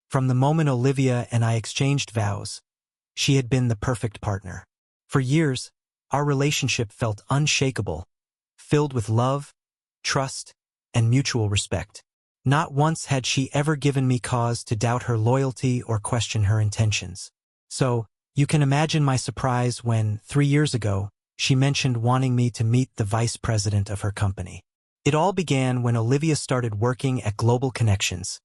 From the moment Olivia and I exchanged vows, she had been the perfect partner. For years, our relationship felt unshakable, filled with love, trust, and mutual respect. Not once had she ever given me cause to doubt her loyalty or question her intentions. So, you can imagine my surprise when, 3 years ago, she mentioned wanting me to meet the vice president of her company. It all began when Olivia started working at Global Connections,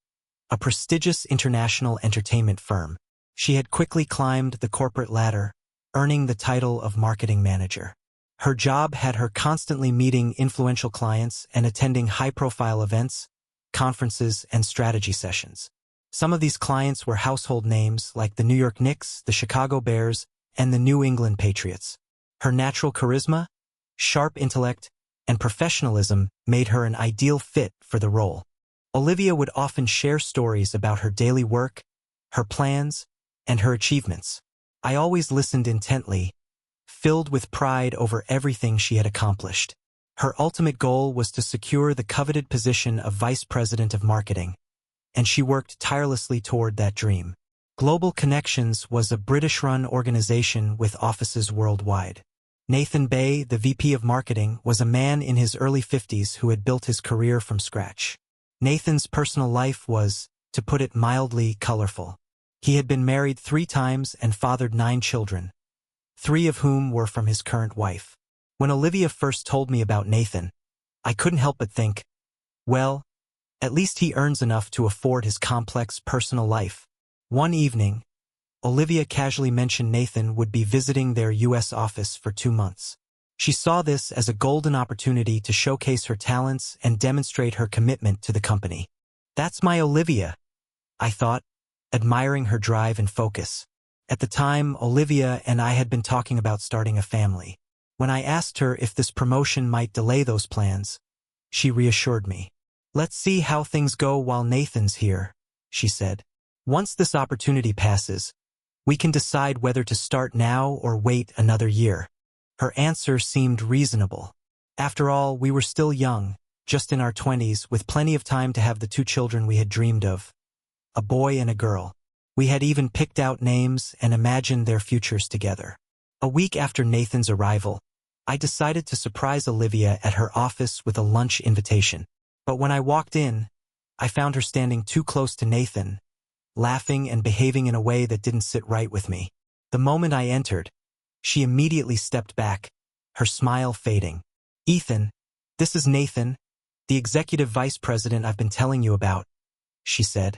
a prestigious international entertainment firm. She had quickly climbed the corporate ladder, earning the title of marketing manager. Her job had her constantly meeting influential clients and attending high-profile events, conferences, and strategy sessions. Some of these clients were household names like the New York Knicks, the Chicago Bears, and the New England Patriots. Her natural charisma, sharp intellect, and professionalism made her an ideal fit for the role. Olivia would often share stories about her daily work, her plans, and her achievements. I always listened intently, filled with pride over everything she had accomplished. Her ultimate goal was to secure the coveted position of Vice President of Marketing, and she worked tirelessly toward that dream. Global Connections was a British-run organization with offices worldwide. Nathan Bay, the VP of Marketing, was a man in his early 50s who had built his career from scratch. Nathan's personal life was, to put it mildly, colorful. He had been married 3 times and fathered 9 children, 3 of whom were from his current wife. When Olivia first told me about Nathan, I couldn't help but think, well, at least he earns enough to afford his complex personal life. One evening, Olivia casually mentioned Nathan would be visiting their U.S. office for 2 months. She saw this as a golden opportunity to showcase her talents and demonstrate her commitment to the company. That's my Olivia, I thought, admiring her drive and focus. At the time, Olivia and I had been talking about starting a family. When I asked her if this promotion might delay those plans, she reassured me. Let's see how things go while Nathan's here, she said. Once this opportunity passes, we can decide whether to start now or wait another year. Her answer seemed reasonable. After all, we were still young, just in our 20s, with plenty of time to have the 2 children we had dreamed of. A boy and a girl. We had even picked out names and imagined their futures together. A week after Nathan's arrival, I decided to surprise Olivia at her office with a lunch invitation. But when I walked in, I found her standing too close to Nathan, laughing and behaving in a way that didn't sit right with me. The moment I entered, she immediately stepped back, her smile fading. Ethan, this is Nathan, the executive vice president I've been telling you about, she said,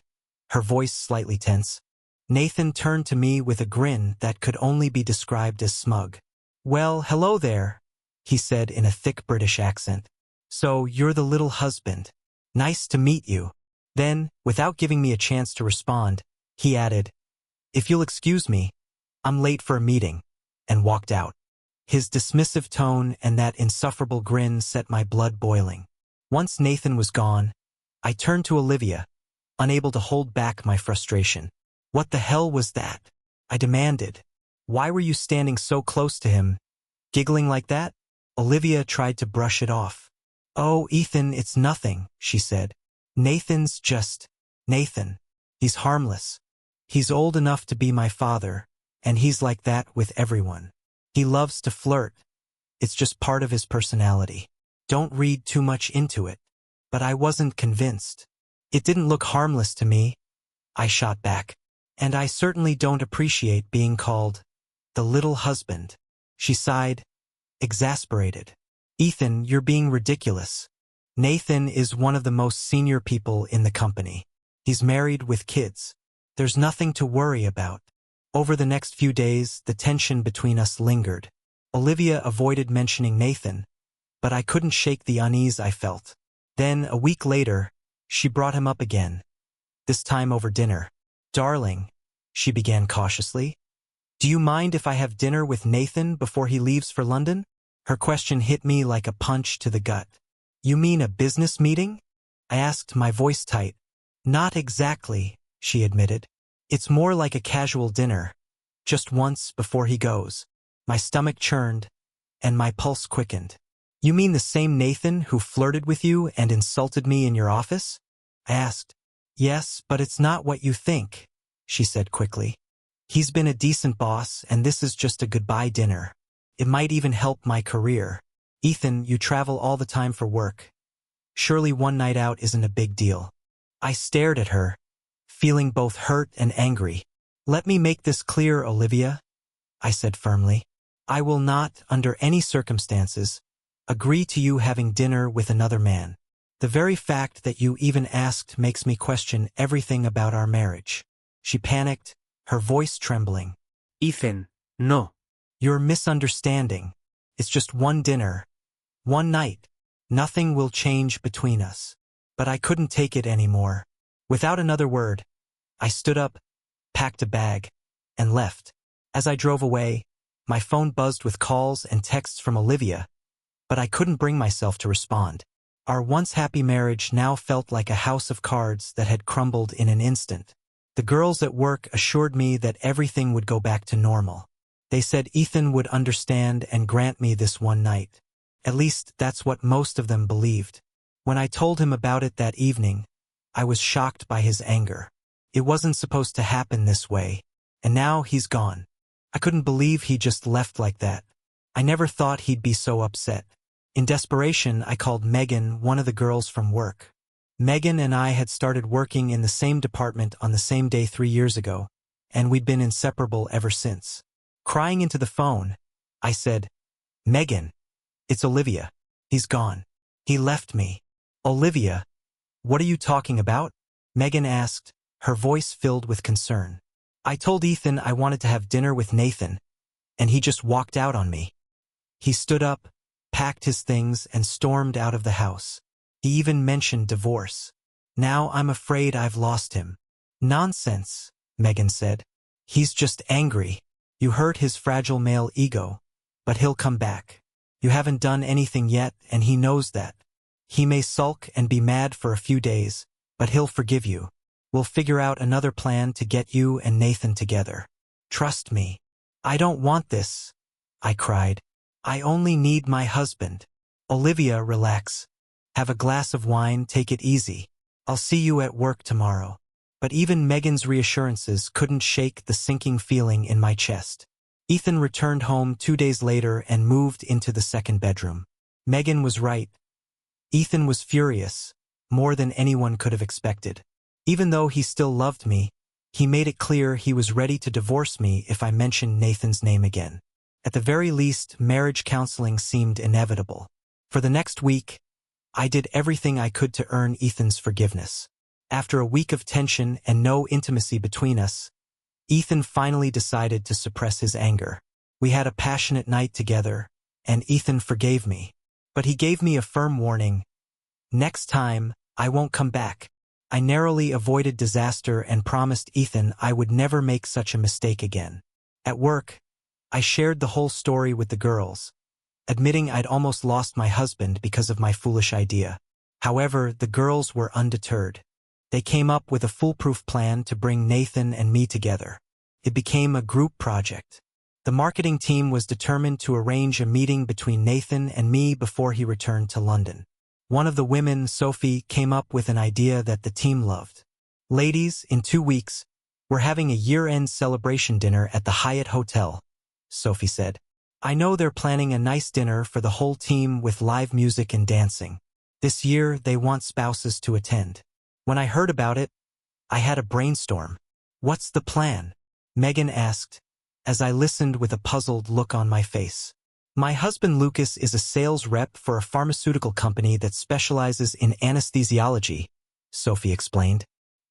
her voice slightly tense. Nathan turned to me with a grin that could only be described as smug. Well, hello there, he said in a thick British accent. So, you're the little husband. Nice to meet you. Then, without giving me a chance to respond, he added, if you'll excuse me, I'm late for a meeting, and walked out. His dismissive tone and that insufferable grin set my blood boiling. Once Nathan was gone, I turned to Olivia, unable to hold back my frustration. What the hell was that? I demanded. Why were you standing so close to him, giggling like that? Olivia tried to brush it off. Oh, Ethan, it's nothing, she said. Nathan's just Nathan. He's harmless. He's old enough to be my father, and he's like that with everyone. He loves to flirt. It's just part of his personality. Don't read too much into it. But I wasn't convinced. It didn't look harmless to me, I shot back. And I certainly don't appreciate being called the little husband. She sighed, exasperated. Ethan, you're being ridiculous. Nathan is one of the most senior people in the company. He's married with kids. There's nothing to worry about. Over the next few days, the tension between us lingered. Olivia avoided mentioning Nathan, but I couldn't shake the unease I felt. Then, a week later, she brought him up again, this time over dinner. Darling, she began cautiously, do you mind if I have dinner with Nathan before he leaves for London? Her question hit me like a punch to the gut. You mean a business meeting? I asked, my voice tight. Not exactly, she admitted. It's more like a casual dinner, just once before he goes. My stomach churned, and my pulse quickened. You mean the same Nathan who flirted with you and insulted me in your office? I asked, Yes, but it's not what you think, she said quickly. He's been a decent boss, and this is just a goodbye dinner. It might even help my career. Ethan, you travel all the time for work. Surely one night out isn't a big deal. I stared at her, feeling both hurt and angry. Let me make this clear, Olivia, I said firmly. I will not, under any circumstances, agree to you having dinner with another man. The very fact that you even asked makes me question everything about our marriage. She panicked, her voice trembling. Ethan, no. You're misunderstanding. It's just one dinner. One night. Nothing will change between us. But I couldn't take it anymore. Without another word, I stood up, packed a bag, and left. As I drove away, my phone buzzed with calls and texts from Olivia, but I couldn't bring myself to respond. Our once happy marriage now felt like a house of cards that had crumbled in an instant. The girls at work assured me that everything would go back to normal. They said Ethan would understand and grant me this one night. At least that's what most of them believed. When I told him about it that evening, I was shocked by his anger. It wasn't supposed to happen this way, and now he's gone. I couldn't believe he just left like that. I never thought he'd be so upset. In desperation, I called Megan, one of the girls from work. Megan and I had started working in the same department on the same day 3 years ago, and we'd been inseparable ever since. Crying into the phone, I said, "Megan, it's Olivia. He's gone. He left me." "Olivia, what are you talking about?" Megan asked, her voice filled with concern. "I told Ethan I wanted to have dinner with Nathan, and he just walked out on me." He stood up, packed his things, and stormed out of the house. He even mentioned divorce. "Now I'm afraid I've lost him." "Nonsense," Megan said. "He's just angry. You hurt his fragile male ego, but he'll come back. You haven't done anything yet, and he knows that. He may sulk and be mad for a few days, but he'll forgive you. We'll figure out another plan to get you and Nathan together. Trust me." "I don't want this," I cried. "I only need my husband." "Olivia, relax. Have a glass of wine, take it easy. I'll see you at work tomorrow." But even Megan's reassurances couldn't shake the sinking feeling in my chest. Ethan returned home 2 days later and moved into the second bedroom. Megan was right. Ethan was furious, more than anyone could have expected. Even though he still loved me, he made it clear he was ready to divorce me if I mentioned Nathan's name again. At the very least, marriage counseling seemed inevitable. For the next week, I did everything I could to earn Ethan's forgiveness. After a week of tension and no intimacy between us, Ethan finally decided to suppress his anger. We had a passionate night together, and Ethan forgave me. But he gave me a firm warning. "Next time, I won't come back." I narrowly avoided disaster and promised Ethan I would never make such a mistake again. At work, I shared the whole story with the girls, admitting I'd almost lost my husband because of my foolish idea. However, the girls were undeterred. They came up with a foolproof plan to bring Nathan and me together. It became a group project. The marketing team was determined to arrange a meeting between Nathan and me before he returned to London. One of the women, Sophie, came up with an idea that the team loved. "Ladies, in 2 weeks, we're having a year-end celebration dinner at the Hyatt Hotel," Sophie said. "I know they're planning a nice dinner for the whole team with live music and dancing. This year, they want spouses to attend." When I heard about it, I had a brainstorm. "What's the plan?" Megan asked, as I listened with a puzzled look on my face. "My husband Lucas is a sales rep for a pharmaceutical company that specializes in anesthesiology," Sophie explained.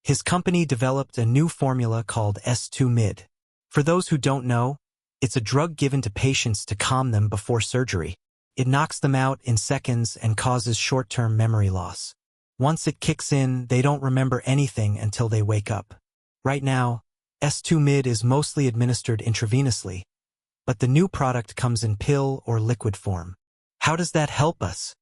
"His company developed a new formula called S2-Mid. For those who don't know, it's a drug given to patients to calm them before surgery. It knocks them out in seconds and causes short-term memory loss. Once it kicks in, they don't remember anything until they wake up. Right now, S2-Mid is mostly administered intravenously, but the new product comes in pill or liquid form." "How does that help us?"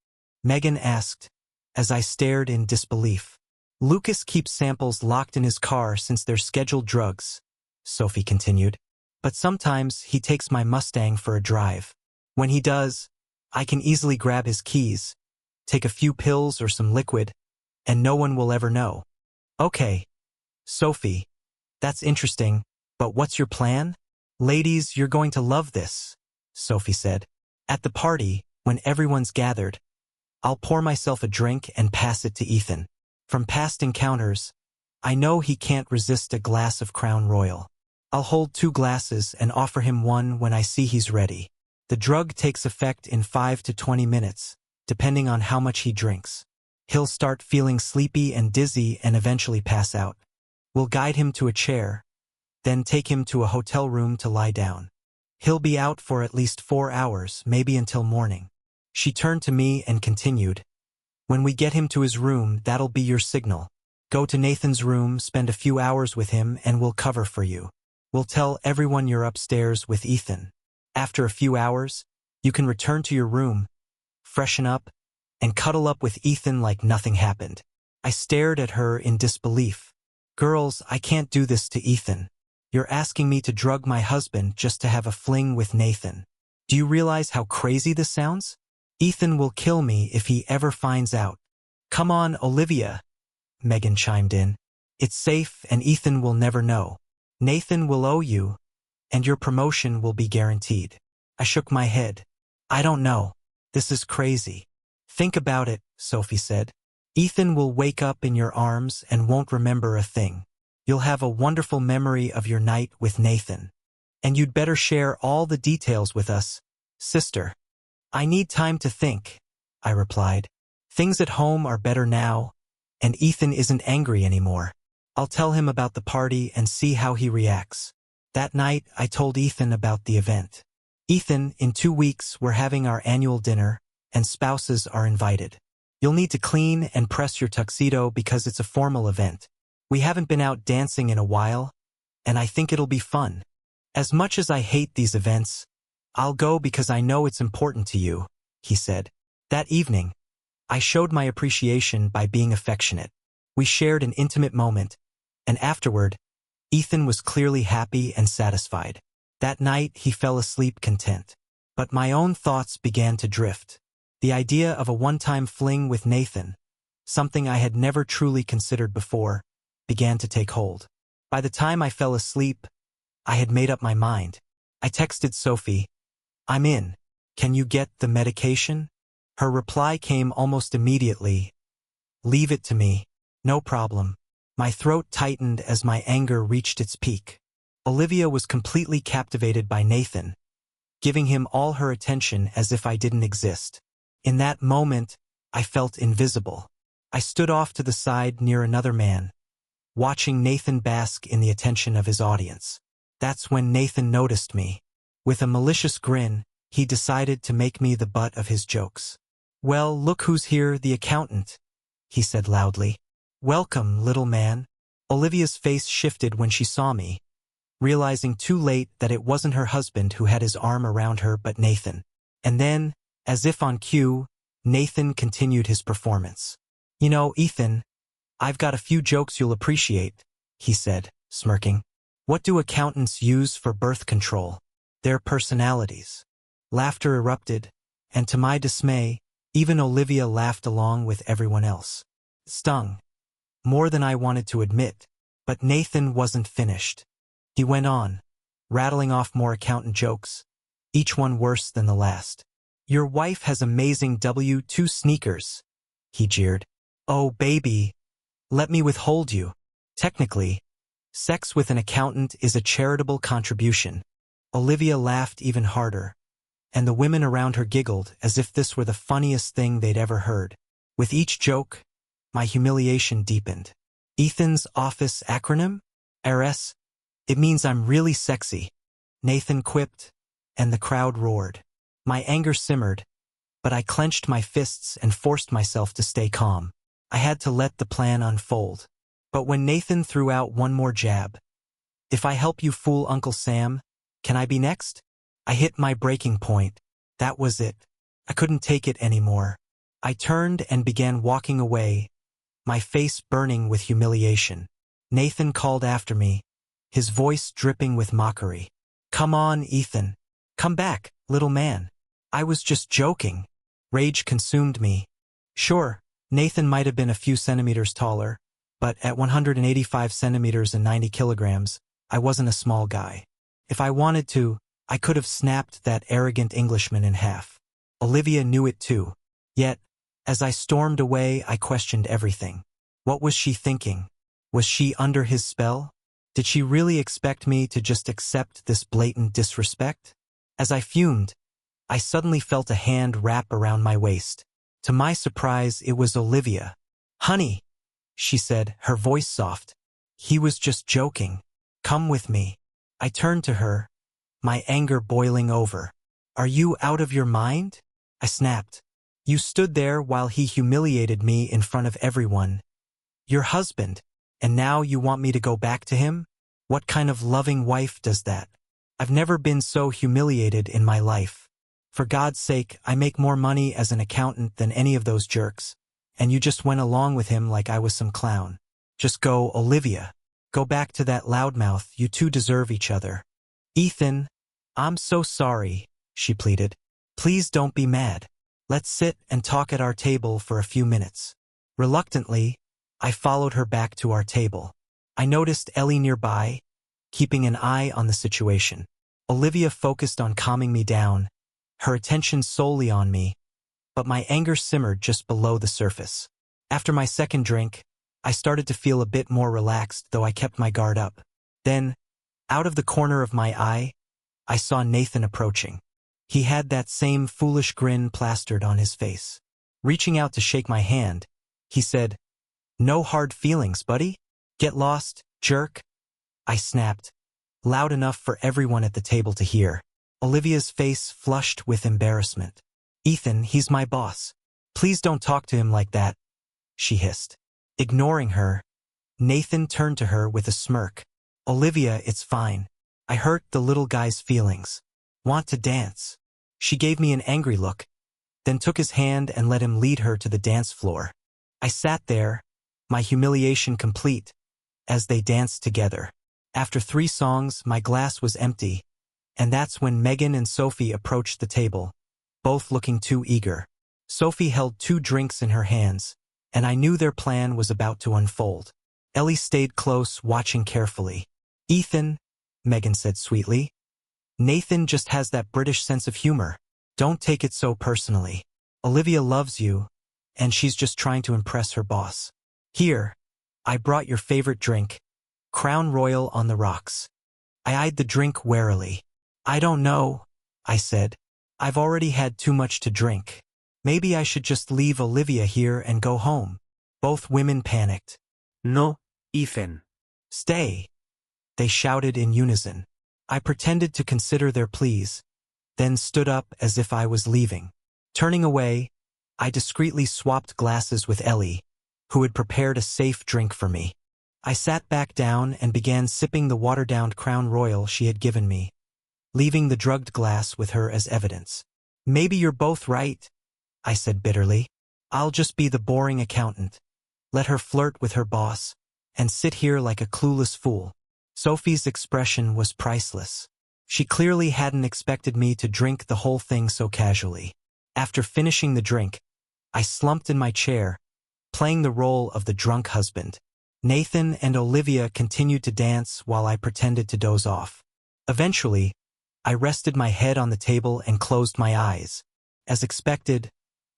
Megan asked, as I stared in disbelief. "Lucas keeps samples locked in his car since they're scheduled drugs," Sophie continued. "But sometimes he takes my Mustang for a drive. When he does, I can easily grab his keys, take a few pills or some liquid, and no one will ever know. Okay, Sophie, that's interesting, but what's your plan? Ladies, you're going to love this, Sophie said. At the party, when everyone's gathered, I'll pour myself a drink and pass it to Ethan. From past encounters, I know he can't resist a glass of Crown Royal. I'll hold 2 glasses and offer him one when I see he's ready. The drug takes effect in 5 to 20 minutes, depending on how much he drinks. He'll start feeling sleepy and dizzy and eventually pass out. We'll guide him to a chair, then take him to a hotel room to lie down. He'll be out for at least 4 hours, maybe until morning. She turned to me and continued, when we get him to his room, that'll be your signal. Go to Nathan's room, spend a few hours with him, and we'll cover for you. We'll tell everyone you're upstairs with Ethan. After a few hours, you can return to your room, freshen up, and cuddle up with Ethan like nothing happened. I stared at her in disbelief. Girls, I can't do this to Ethan. You're asking me to drug my husband just to have a fling with Nathan. Do you realize how crazy this sounds? Ethan will kill me if he ever finds out. Come on, Olivia, Megan chimed in. It's safe and Ethan will never know. Nathan will owe you, and your promotion will be guaranteed. I shook my head. I don't know. This is crazy. Think about it, Sophie said. Ethan will wake up in your arms and won't remember a thing. You'll have a wonderful memory of your night with Nathan. And you'd better share all the details with us, sister. I need time to think, I replied. Things at home are better now, and Ethan isn't angry anymore. I'll tell him about the party and see how he reacts. That night, I told Ethan about the event. Ethan, in 2 weeks, we're having our annual dinner, and spouses are invited. You'll need to clean and press your tuxedo because it's a formal event. We haven't been out dancing in a while, and I think it'll be fun. As much as I hate these events, I'll go because I know it's important to you, he said. That evening, I showed my appreciation by being affectionate. We shared an intimate moment, and afterward, Ethan was clearly happy and satisfied. That night, he fell asleep content. But my own thoughts began to drift. The idea of a one-time fling with Nathan, something I had never truly considered before, began to take hold. By the time I fell asleep, I had made up my mind. I texted Sophie, I'm in. Can you get the medication? Her reply came almost immediately. Leave it to me. No problem. My throat tightened as my anger reached its peak. Olivia was completely captivated by Nathan, giving him all her attention as if I didn't exist. In that moment, I felt invisible. I stood off to the side near another man, watching Nathan bask in the attention of his audience. That's when Nathan noticed me. With a malicious grin, he decided to make me the butt of his jokes. Well, look who's here, the accountant, he said loudly. Welcome, little man. Olivia's face shifted when she saw me, realizing too late that it wasn't her husband who had his arm around her but Nathan. And then, as if on cue, Nathan continued his performance. You know, Ethan, I've got a few jokes you'll appreciate, he said, smirking. What do accountants use for birth control? Their personalities. Laughter erupted, and to my dismay, even Olivia laughed along with everyone else. It stung. More than I wanted to admit, but Nathan wasn't finished. He went on, rattling off more accountant jokes, each one worse than the last. Your wife has amazing W2 sneakers, he jeered. Oh, baby, let me withhold you. Technically, sex with an accountant is a charitable contribution. Olivia laughed even harder, and the women around her giggled as if this were the funniest thing they'd ever heard. With each joke, my humiliation deepened. Ethan's office acronym? RS? It means I'm really sexy, Nathan quipped, and the crowd roared. My anger simmered, but I clenched my fists and forced myself to stay calm. I had to let the plan unfold. But when Nathan threw out one more jab, if I help you fool Uncle Sam, can I be next? I hit my breaking point. That was it. I couldn't take it anymore. I turned and began walking away, my face burning with humiliation. Nathan called after me, his voice dripping with mockery. Come on, Ethan. Come back, little man. I was just joking. Rage consumed me. Sure, Nathan might have been a few centimeters taller, but at 185 centimeters and 90 kilograms, I wasn't a small guy. If I wanted to, I could have snapped that arrogant Englishman in half. Olivia knew it too. Yet, as I stormed away, I questioned everything. What was she thinking? Was she under his spell? Did she really expect me to just accept this blatant disrespect? As I fumed, I suddenly felt a hand wrap around my waist. To my surprise, it was Olivia. "Honey," she said, her voice soft. "He was just joking. Come with me." I turned to her, my anger boiling over. "Are you out of your mind?" I snapped. "You stood there while he humiliated me in front of everyone. Your husband, and now you want me to go back to him? What kind of loving wife does that? I've never been so humiliated in my life. For God's sake, I make more money as an accountant than any of those jerks, and you just went along with him like I was some clown. Just go, Olivia. Go back to that loudmouth. You two deserve each other." "Ethan, I'm so sorry," she pleaded. "Please don't be mad. Let's sit and talk at our table for a few minutes." Reluctantly, I followed her back to our table. I noticed Ellie nearby, keeping an eye on the situation. Olivia focused on calming me down, her attention solely on me, but my anger simmered just below the surface. After my second drink, I started to feel a bit more relaxed, though I kept my guard up. Then, out of the corner of my eye, I saw Nathan approaching. He had that same foolish grin plastered on his face. Reaching out to shake my hand, he said, "No hard feelings, buddy? Get lost, jerk." I snapped, loud enough for everyone at the table to hear. Olivia's face flushed with embarrassment. "Ethan, he's my boss. Please don't talk to him like that," she hissed. Ignoring her, Nathan turned to her with a smirk. "Olivia, it's fine. I hurt the little guy's feelings. Want to dance?" She gave me an angry look, then took his hand and let him lead her to the dance floor. I sat there, my humiliation complete, as they danced together. After 3 songs, my glass was empty, and that's when Megan and Sophie approached the table, both looking too eager. Sophie held 2 drinks in her hands, and I knew their plan was about to unfold. Ellie stayed close, watching carefully. "Ethan," Megan said sweetly, "Nathan just has that British sense of humor. Don't take it so personally. Olivia loves you, and she's just trying to impress her boss. Here, I brought your favorite drink, Crown Royal on the rocks." I eyed the drink warily. "I don't know," I said. "I've already had too much to drink. Maybe I should just leave Olivia here and go home." Both women panicked. No, Ethan. "Stay," they shouted in unison. I pretended to consider their pleas, then stood up as if I was leaving. Turning away, I discreetly swapped glasses with Ellie, who had prepared a safe drink for me. I sat back down and began sipping the watered-down Crown Royal she had given me, leaving the drugged glass with her as evidence. "Maybe you're both right," I said bitterly. "I'll just be the boring accountant, let her flirt with her boss, and sit here like a clueless fool." Sophie's expression was priceless. She clearly hadn't expected me to drink the whole thing so casually. After finishing the drink, I slumped in my chair, playing the role of the drunk husband. Nathan and Olivia continued to dance while I pretended to doze off. Eventually, I rested my head on the table and closed my eyes. As expected,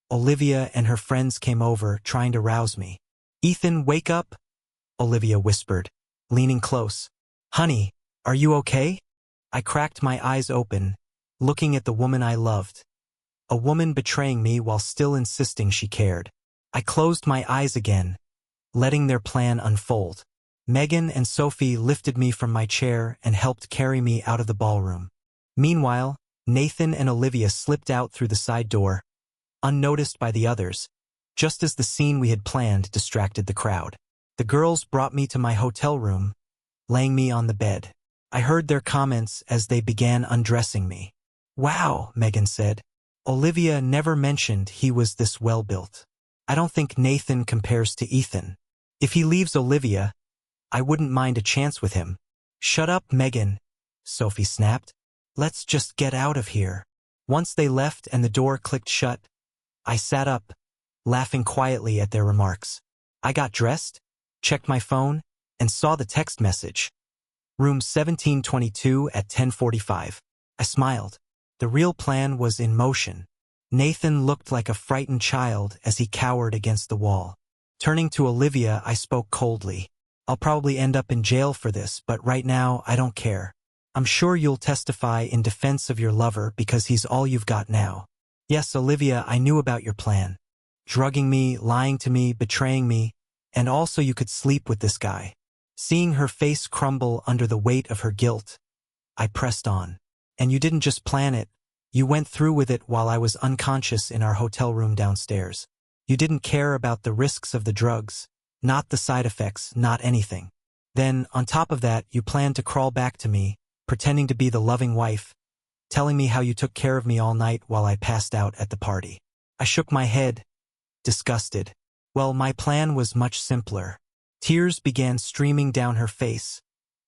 Olivia and her friends came over, trying to rouse me. "Ethan, wake up," Olivia whispered, leaning close. "Honey, are you okay?" I cracked my eyes open, looking at the woman I loved. A woman betraying me while still insisting she cared. I closed my eyes again, letting their plan unfold. Megan and Sophie lifted me from my chair and helped carry me out of the ballroom. Meanwhile, Nathan and Olivia slipped out through the side door, unnoticed by the others, just as the scene we had planned distracted the crowd. The girls brought me to my hotel room, laying me on the bed. I heard their comments as they began undressing me. "Wow," Megan said. "Olivia never mentioned he was this well-built. I don't think Nathan compares to Ethan. If he leaves Olivia, I wouldn't mind a chance with him." "Shut up, Megan," Sophie snapped. "Let's just get out of here." Once they left and the door clicked shut, I sat up, laughing quietly at their remarks. I got dressed, checked my phone, and saw the text message. Room 1722 at 10:45. I smiled. The real plan was in motion. Nathan looked like a frightened child as he cowered against the wall. Turning to Olivia, I spoke coldly. I'll probably end up in jail for this, but right now, I don't care. I'm sure you'll testify in defense of your lover because he's all you've got now. Yes, Olivia, I knew about your plan. Drugging me, lying to me, betraying me, and also you could sleep with this guy. Seeing her face crumble under the weight of her guilt, I pressed on. And you didn't just plan it, you went through with it while I was unconscious in our hotel room downstairs. You didn't care about the risks of the drugs, not the side effects, not anything. Then, on top of that, you planned to crawl back to me, pretending to be the loving wife, telling me how you took care of me all night while I passed out at the party. I shook my head, disgusted. Well, my plan was much simpler. Tears began streaming down her face,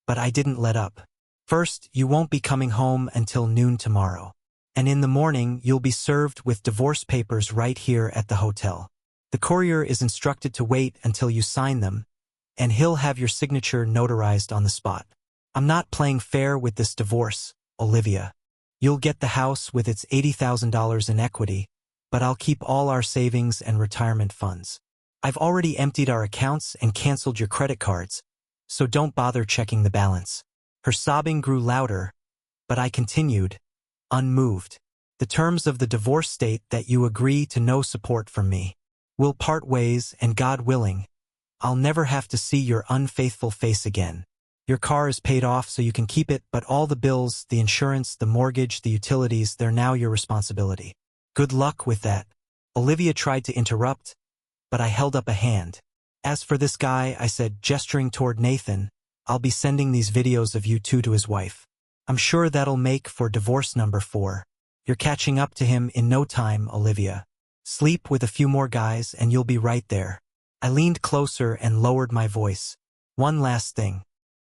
but I didn't let up. First, you won't be coming home until noon tomorrow. And in the morning, you'll be served with divorce papers right here at the hotel. The courier is instructed to wait until you sign them, and he'll have your signature notarized on the spot. I'm not playing fair with this divorce, Olivia. You'll get the house with its $80,000 in equity, but I'll keep all our savings and retirement funds. I've already emptied our accounts and canceled your credit cards, so don't bother checking the balance. Her sobbing grew louder, but I continued, unmoved. The terms of the divorce state that you agree to no support from me. We'll part ways, and God willing, I'll never have to see your unfaithful face again. Your car is paid off so you can keep it, but all the bills, the insurance, the mortgage, the utilities, they're now your responsibility. Good luck with that. Olivia tried to interrupt, but I held up a hand. As for this guy, I said, gesturing toward Nathan, I'll be sending these videos of you two to his wife. I'm sure that'll make for divorce number 4. You're catching up to him in no time, Olivia. Sleep with a few more guys and you'll be right there. I leaned closer and lowered my voice. One last thing.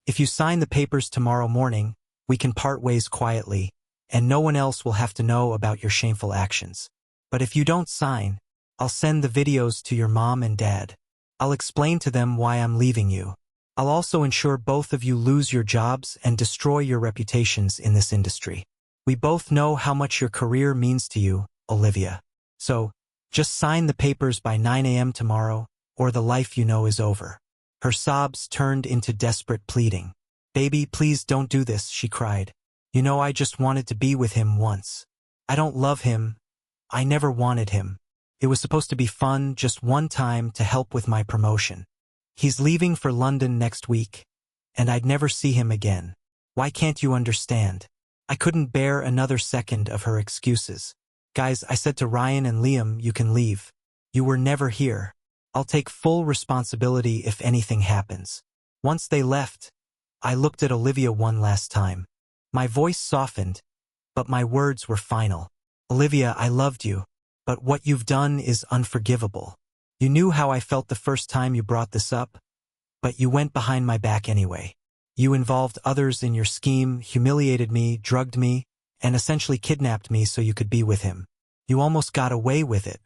If you sign the papers tomorrow morning, we can part ways quietly, and no one else will have to know about your shameful actions. But if you don't sign, I'll send the videos to your mom and dad. I'll explain to them why I'm leaving you. I'll also ensure both of you lose your jobs and destroy your reputations in this industry. We both know how much your career means to you, Olivia. So, just sign the papers by 9 a.m. tomorrow, or the life you know is over. Her sobs turned into desperate pleading. Baby, please don't do this, she cried. You know I just wanted to be with him once. I don't love him. I never wanted him. It was supposed to be fun just one time to help with my promotion. He's leaving for London next week, and I'd never see him again. Why can't you understand? I couldn't bear another second of her excuses. Guys, I said to Ryan and Liam, you can leave. You were never here. I'll take full responsibility if anything happens. Once they left, I looked at Olivia one last time. My voice softened, but my words were final. Olivia, I loved you, but what you've done is unforgivable. You knew how I felt the first time you brought this up, but you went behind my back anyway. You involved others in your scheme, humiliated me, drugged me, and essentially kidnapped me so you could be with him. You almost got away with it.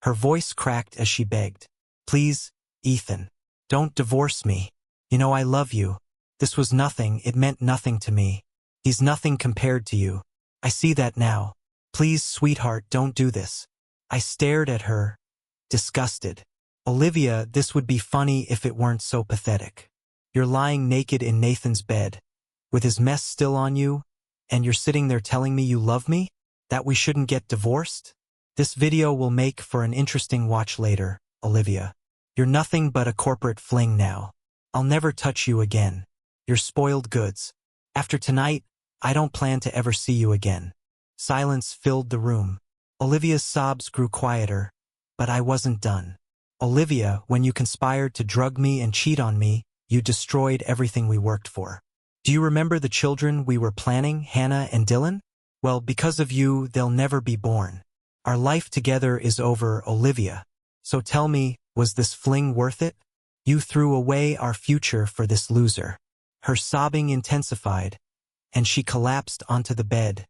Her voice cracked as she begged. Please, Ethan, don't divorce me. You know I love you. This was nothing, it meant nothing to me. He's nothing compared to you. I see that now. Please, sweetheart, don't do this. I stared at her, disgusted. Olivia, this would be funny if it weren't so pathetic. You're lying naked in Nathan's bed, with his mess still on you, and you're sitting there telling me you love me? That we shouldn't get divorced? This video will make for an interesting watch later, Olivia. You're nothing but a corporate fling now. I'll never touch you again. You're spoiled goods. After tonight, I don't plan to ever see you again. Silence filled the room. Olivia's sobs grew quieter, but I wasn't done. Olivia, when you conspired to drug me and cheat on me, you destroyed everything we worked for. Do you remember the children we were planning, Hannah and Dylan? Well, because of you, they'll never be born. Our life together is over, Olivia. So tell me, was this fling worth it? You threw away our future for this loser. Her sobbing intensified, and she collapsed onto the bed,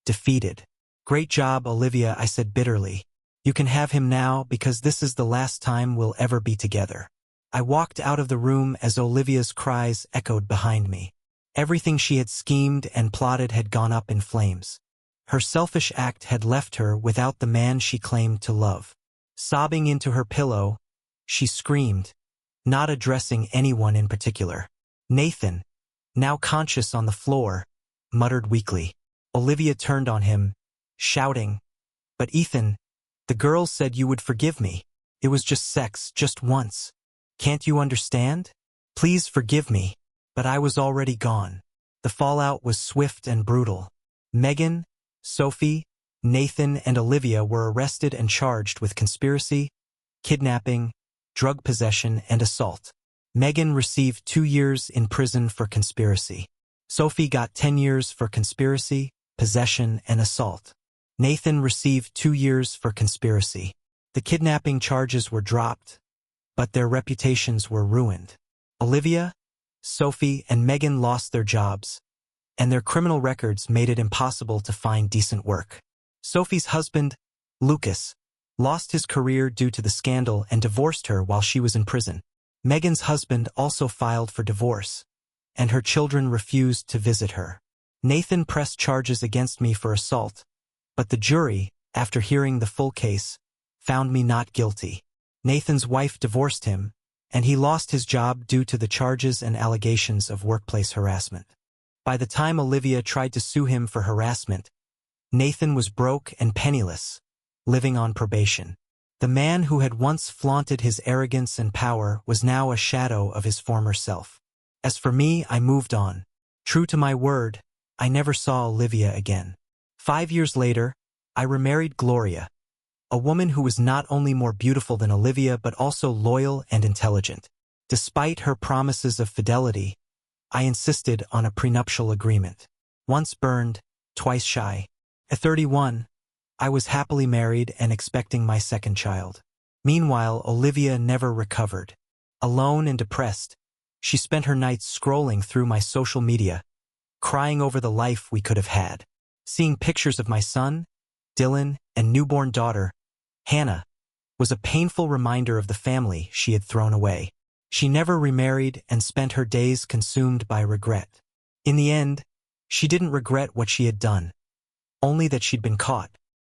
defeated. Great job, Olivia, I said bitterly. You can have him now because this is the last time we'll ever be together. I walked out of the room as Olivia's cries echoed behind me. Everything she had schemed and plotted had gone up in flames. Her selfish act had left her without the man she claimed to love. Sobbing into her pillow, she screamed, not addressing anyone in particular. Nathan, now conscious on the floor, muttered weakly. Olivia turned on him, shouting, "But Ethan, the girls said you would forgive me. It was just sex, just once. Can't you understand? Please forgive me." But I was already gone. The fallout was swift and brutal. Megan, Sophie, Nathan, and Olivia were arrested and charged with conspiracy, kidnapping, drug possession, and assault. Megan received 2 years in prison for conspiracy. Sophie got 10 years for conspiracy, possession, and assault. Nathan received 2 years for conspiracy. The kidnapping charges were dropped, but their reputations were ruined. Olivia, Sophie, and Megan lost their jobs, and their criminal records made it impossible to find decent work. Sophie's husband, Lucas, lost his career due to the scandal and divorced her while she was in prison. Megan's husband also filed for divorce, and her children refused to visit her. Nathan pressed charges against me for assault, but the jury, after hearing the full case, found me not guilty. Nathan's wife divorced him, and he lost his job due to the charges and allegations of workplace harassment. By the time Olivia tried to sue him for harassment, Nathan was broke and penniless, living on probation. The man who had once flaunted his arrogance and power was now a shadow of his former self. As for me, I moved on. True to my word, I never saw Olivia again. 5 years later, I remarried Gloria, a woman who was not only more beautiful than Olivia but also loyal and intelligent. Despite her promises of fidelity, I insisted on a prenuptial agreement. Once burned, twice shy. At 31, I was happily married and expecting my second child. Meanwhile, Olivia never recovered. Alone and depressed, she spent her nights scrolling through my social media, crying over the life we could have had. Seeing pictures of my son, Dylan, and newborn daughter, Hannah, was a painful reminder of the family she had thrown away. She never remarried and spent her days consumed by regret. In the end, she didn't regret what she had done, only that she'd been caught.